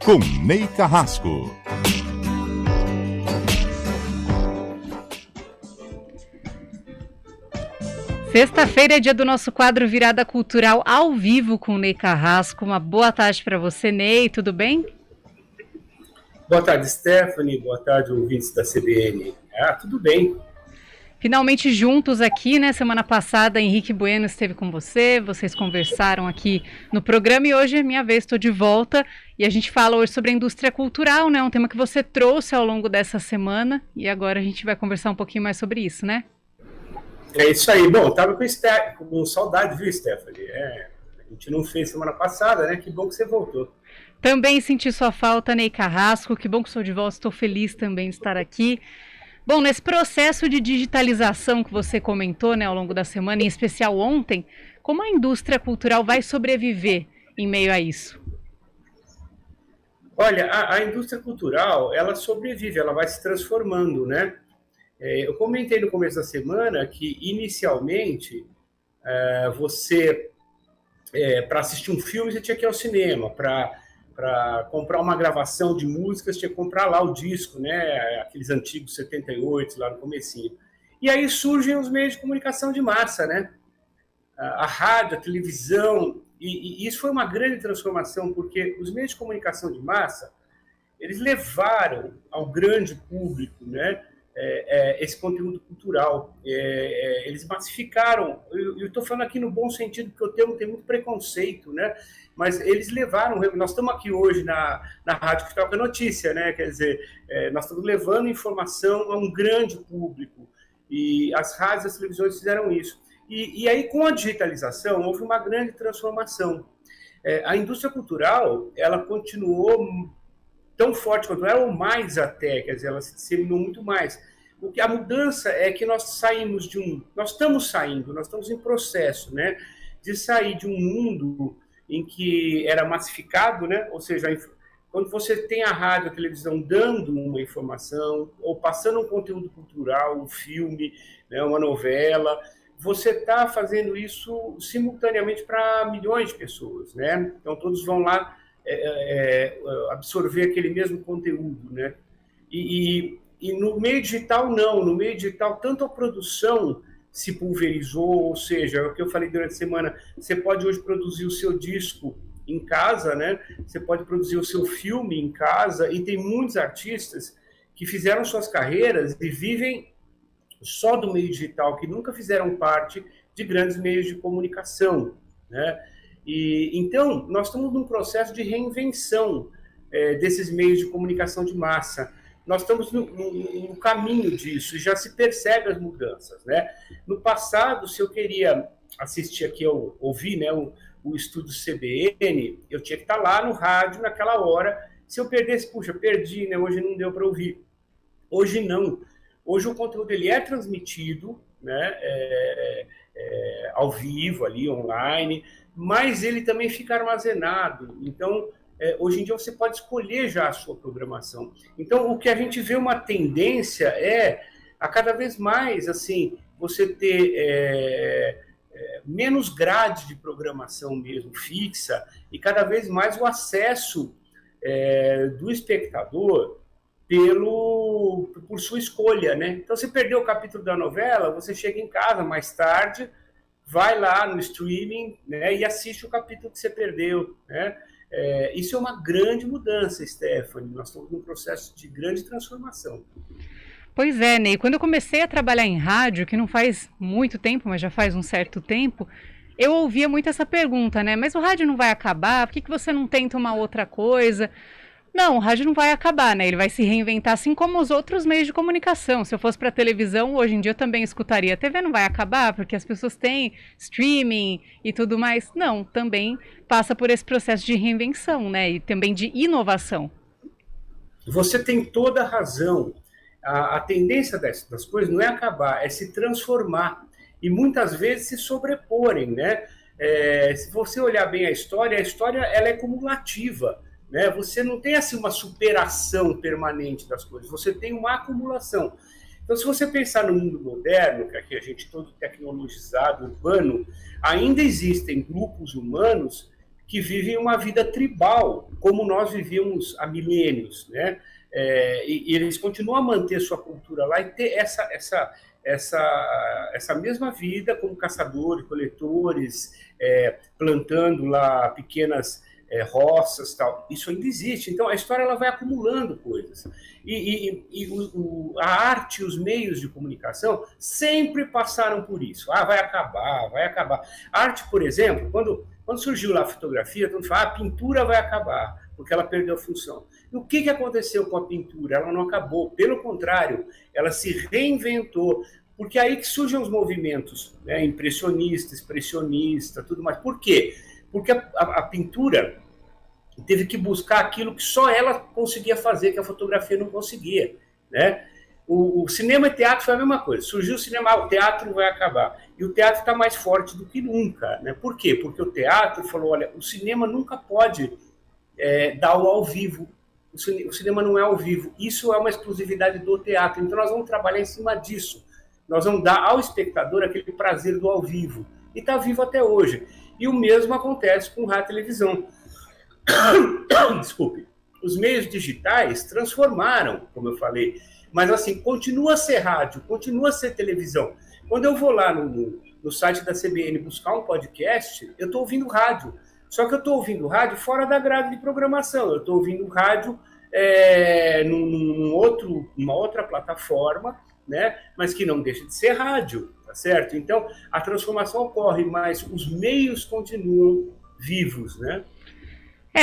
com Ney Carrasco. Sexta-feira é dia do nosso quadro Virada Cultural ao vivo com Ney Carrasco. Uma boa tarde para você, Ney, tudo bem? Boa tarde, Stephanie. Boa tarde, ouvintes da CBN. Tudo bem. Finalmente juntos aqui, né? Semana passada, Henrique Bueno esteve com você, vocês conversaram aqui no programa e hoje é minha vez, estou de volta e a gente fala hoje sobre a indústria cultural, né? Um tema que você trouxe ao longo dessa semana e agora a gente vai conversar um pouquinho mais sobre isso, né? É isso aí. Bom, estava com saudade, viu, Stephanie? A gente não fez semana passada, né? Que bom que você voltou. Também senti sua falta, Ney Carrasco, que bom que estou de volta, estou feliz também de estar aqui. Bom, nesse processo de digitalização que você comentou, né, ao longo da semana, em especial ontem, como a indústria cultural vai sobreviver em meio a isso? Olha, a indústria cultural, ela sobrevive, ela vai se transformando, né? Eu comentei no começo da semana que, inicialmente, para assistir um filme, você tinha que ir ao cinema, para comprar uma gravação de músicas, tinha que comprar lá o disco, né? Aqueles antigos 78, lá no comecinho. E aí surgem os meios de comunicação de massa, né? A rádio, a televisão, e isso foi uma grande transformação, porque os meios de comunicação de massa, eles levaram ao grande público, né? Esse conteúdo cultural. Eles massificaram, eu estou falando aqui no bom sentido, porque o termo tem muito preconceito, né? Mas eles levaram, nós estamos aqui hoje na Rádio que toca notícia, né? Quer dizer, nós estamos levando informação a um grande público, e as rádios e as televisões fizeram isso. E aí, com a digitalização, houve uma grande transformação. A indústria cultural, ela continuou tão forte quanto ela, ou mais até, quer dizer, ela se disseminou muito mais. A mudança é que nós estamos em processo, né, de sair de um mundo em que era massificado, né, ou seja, quando você tem a rádio, a televisão dando uma informação, ou passando um conteúdo cultural, um filme, né, uma novela, você está fazendo isso simultaneamente para milhões de pessoas, né, então todos vão lá absorver aquele mesmo conteúdo, né? E no meio digital, não. No meio digital, tanto a produção se pulverizou, ou seja, é o que eu falei durante a semana, você pode hoje produzir o seu disco em casa, né? Você pode produzir o seu filme em casa, e tem muitos artistas que fizeram suas carreiras e vivem só do meio digital, que nunca fizeram parte de grandes meios de comunicação, né? Então, nós estamos num processo de reinvenção desses meios de comunicação de massa. Nós estamos no caminho disso, e já se percebe as mudanças, né? No passado, se eu queria assistir aqui, ouvir, né, o estúdio CBN, eu tinha que estar lá no rádio naquela hora. Se eu perdesse, perdi, né? Hoje não deu para ouvir. Hoje não. Hoje o conteúdo ele é transmitido, né, ao vivo, ali, online, mas ele também fica armazenado. Então, hoje em dia você pode escolher já a sua programação. Então, o que a gente vê uma tendência a cada vez mais, assim, você ter menos grade de programação mesmo fixa, e cada vez mais o acesso do espectador por sua escolha, né? Então, você perdeu o capítulo da novela, você chega em casa mais tarde, vai lá no streaming, né, e assiste o capítulo que você perdeu, né? Isso é uma grande mudança, Stephanie. Nós estamos num processo de grande transformação. Pois é, Ney. Quando eu comecei a trabalhar em rádio, que não faz muito tempo, mas já faz um certo tempo, eu ouvia muito essa pergunta, né? Mas o rádio não vai acabar? Por que você não tenta uma outra coisa? Não, o rádio não vai acabar, né? Ele vai se reinventar, assim como os outros meios de comunicação. Se eu fosse para televisão, hoje em dia eu também escutaria. A TV não vai acabar porque as pessoas têm streaming e tudo mais. Não, também passa por esse processo de reinvenção, né? E também de inovação. Você tem toda a razão. A tendência das coisas não é acabar, é se transformar. E muitas vezes se sobreporem, né? Se você olhar bem a história ela é cumulativa. Né? Você não tem assim uma superação permanente das coisas, você tem uma acumulação. Então, se você pensar no mundo moderno, que aqui a gente todo tecnologizado, urbano, ainda existem grupos humanos que vivem uma vida tribal, como nós vivíamos há milênios, né? E eles continuam a manter sua cultura lá e ter essa mesma vida como caçadores, coletores, plantando lá pequenas roças, tal. Isso ainda existe. Então, a história ela vai acumulando coisas. A arte e os meios de comunicação sempre passaram por isso. Vai acabar, vai acabar. A arte, por exemplo, quando surgiu lá a fotografia, todo mundo fala, a pintura vai acabar, porque ela perdeu a função. E o que aconteceu com a pintura? Ela não acabou, pelo contrário, ela se reinventou, porque é aí que surgem os movimentos, né, impressionista, expressionista, tudo mais. Por quê? Porque a pintura teve que buscar aquilo que só ela conseguia fazer, que a fotografia não conseguia, né? O cinema e teatro foi a mesma coisa. Surgiu o cinema, o teatro vai acabar. E o teatro está mais forte do que nunca, né? Por quê? Porque o teatro falou, olha, o cinema nunca pode dar o ao vivo. O cinema não é ao vivo. Isso é uma exclusividade do teatro. Então, nós vamos trabalhar em cima disso. Nós vamos dar ao espectador aquele prazer do ao vivo. E está vivo até hoje. E o mesmo acontece com rádio e televisão. Desculpe. Os meios digitais transformaram, como eu falei. Mas, assim, continua a ser rádio, continua a ser televisão. Quando eu vou lá no site da CBN buscar um podcast, eu estou ouvindo rádio. Só que eu estou ouvindo rádio fora da grade de programação. Eu estou ouvindo rádio numa outra plataforma, né? Mas que não deixa de ser rádio, tá certo? Então, a transformação ocorre, mas os meios continuam vivos, né?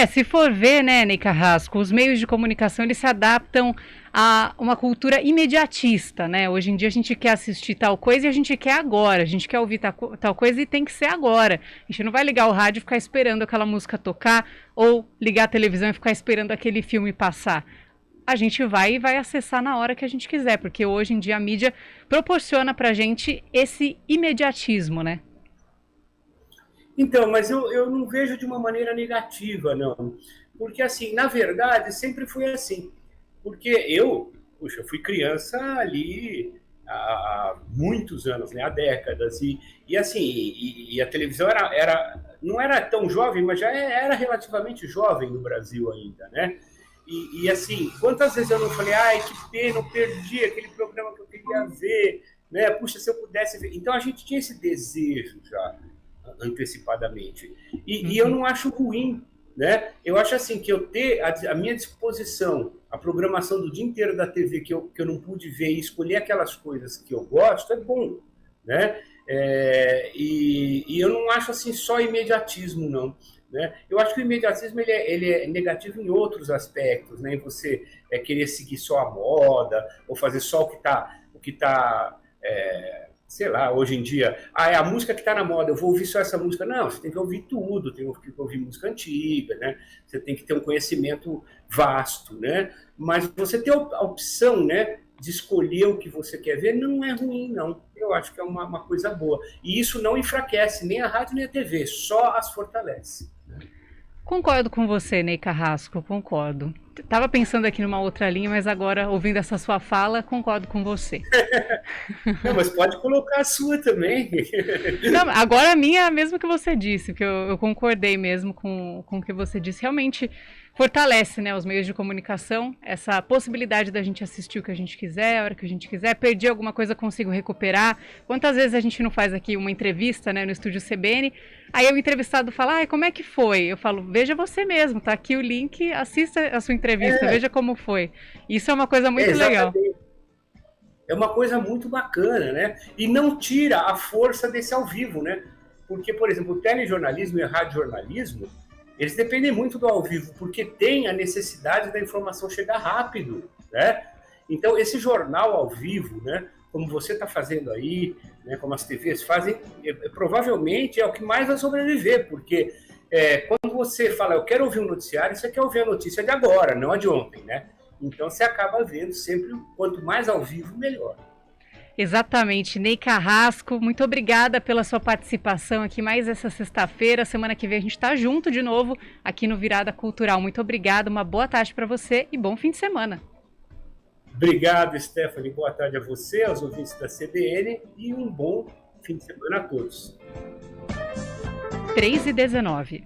Se for ver, né, Ney Carrasco, os meios de comunicação, eles se adaptam a uma cultura imediatista, né? Hoje em dia a gente quer assistir tal coisa e a gente quer agora, a gente quer ouvir tal coisa e tem que ser agora. A gente não vai ligar o rádio e ficar esperando aquela música tocar ou ligar a televisão e ficar esperando aquele filme passar. A gente vai acessar na hora que a gente quiser, porque hoje em dia a mídia proporciona pra gente esse imediatismo, né? Então, mas eu não vejo de uma maneira negativa, não. Porque, assim, na verdade, sempre foi assim. Porque eu fui criança ali há muitos anos, né? Há décadas. E a televisão não era tão jovem, mas já era relativamente jovem no Brasil ainda, né? E assim, quantas vezes eu não falei, que pena, eu perdi aquele programa que eu queria ver, né? Puxa, se eu pudesse ver. Então, a gente tinha esse desejo já antecipadamente. E eu não acho ruim, né? Eu acho assim que eu ter à minha disposição a programação do dia inteiro da TV que eu não pude ver e escolher aquelas coisas que eu gosto é bom, né? E eu não acho assim só imediatismo, não. Né? Eu acho que o imediatismo ele é negativo em outros aspectos, né? Em você querer seguir só a moda ou fazer só o que tá sei lá, hoje em dia, é a música que está na moda, eu vou ouvir só essa música. Não, você tem que ouvir tudo, tem que ouvir música antiga, né? Você tem que ter um conhecimento vasto, né? Mas você ter a opção, né, de escolher o que você quer ver não é ruim, não. Eu acho que é uma coisa boa. E isso não enfraquece nem a rádio nem a TV, só as fortalece. Concordo com você, Ney Carrasco, concordo. Estava pensando aqui numa outra linha, mas agora, ouvindo essa sua fala, concordo com você. Não, mas pode colocar a sua também. Não, agora a minha é a mesma que você disse, que eu concordei mesmo com o que você disse. Realmente fortalece, né, os meios de comunicação, essa possibilidade da gente assistir o que a gente quiser, a hora que a gente quiser. Perdi alguma coisa, consigo recuperar. Quantas vezes a gente não faz aqui uma entrevista, né, no estúdio CBN, aí o entrevistado fala, como é que foi? Eu falo, veja você mesmo, tá aqui o link, assista a sua entrevista, veja como foi. Isso é uma coisa muito legal. É uma coisa muito bacana, né? E não tira a força desse ao vivo, né? Porque, por exemplo, o telejornalismo e o radiojornalismo, eles dependem muito do ao vivo, porque tem a necessidade da informação chegar rápido, né? Então, esse jornal ao vivo, né, como você está fazendo aí, né, como as TVs fazem, provavelmente é o que mais vai sobreviver, porque quando você fala, eu quero ouvir um noticiário, você quer ouvir a notícia de agora, não a de ontem, né? Então, você acaba vendo sempre, quanto mais ao vivo, melhor. Exatamente. Ney Carrasco, muito obrigada pela sua participação aqui mais essa sexta-feira. Semana que vem a gente está junto de novo aqui no Virada Cultural. Muito obrigada, uma boa tarde para você e bom fim de semana. Obrigado, Stephanie. Boa tarde a você, aos ouvintes da CBN e um bom fim de semana a todos. 3h19.